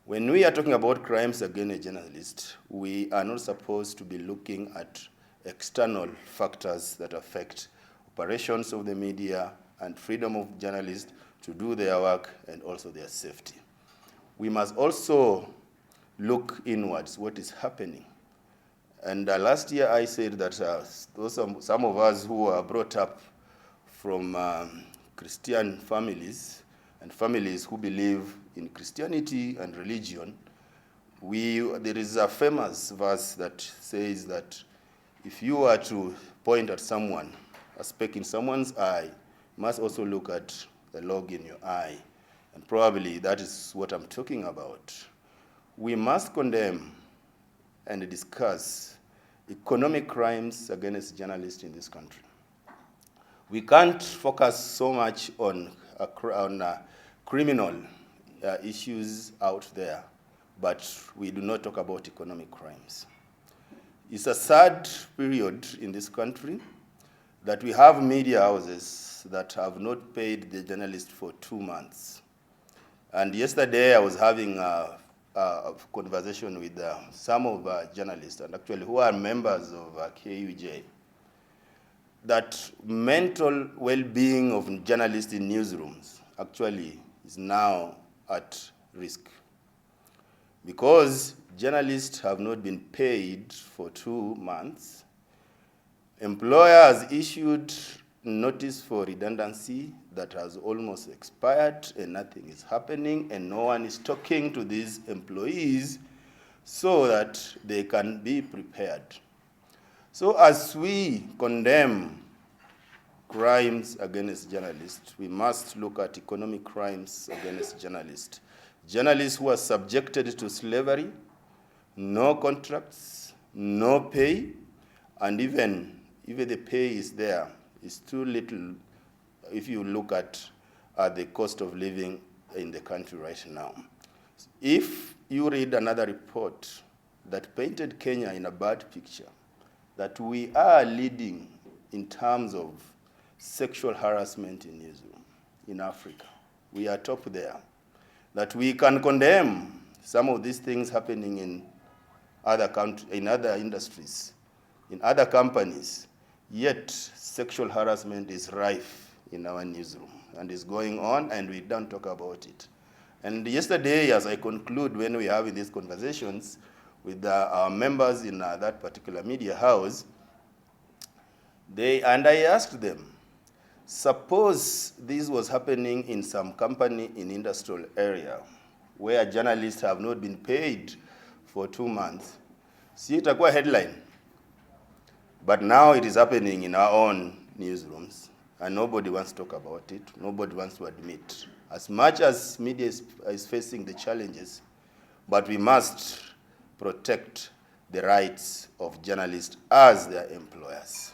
When we are talking about crimes against journalists, we are not supposed to be looking at external factors that affect operations of the media and freedom of journalists to do their work and also their safety. We must also look inwards, what is happening. And last year I said that some of us who were brought up from Christian families and families who believe in Christianity and religion, there is a famous verse that says that if you are to point at someone, a speck in someone's eye, you must also look at the log in your eye. And probably that is what I'm talking about. We must condemn and discuss economic crimes against journalists in this country. We can't focus so much on criminal issues out there, but we do not talk about economic crimes. It's a sad period in this country that we have media houses that have not paid the journalists for 2 months. And yesterday I was having a conversation with some of journalists, and actually who are members of KUJ, that mental well-being of journalists in newsrooms actually is now at risk. Because journalists have not been paid for 2 months, employer has issued notice for redundancy that has almost expired and nothing is happening and no one is talking to these employees so that they can be prepared. So as we condemn crimes against journalists, we must look at economic crimes against journalists. Journalists who are subjected to slavery, no contracts, no pay, and even the pay is there, it's too little if you look at the cost of living in the country right now. If you read another report that painted Kenya in a bad picture, that we are leading in terms of sexual harassment in newsroom in Africa. We are top there. That we can condemn some of these things happening in other industries, in other companies, yet sexual harassment is rife in our newsroom and is going on and we don't talk about it. And yesterday, as I conclude, when we have these conversations with our members in that particular media house, and I asked them, suppose this was happening in some company in industrial area where journalists have not been paid for 2 months, see, itakuwa headline. But now it is happening in our own newsrooms, and nobody wants to talk about it, nobody wants to admit. As much as media is facing the challenges, but we must protect the rights of journalists as their employers.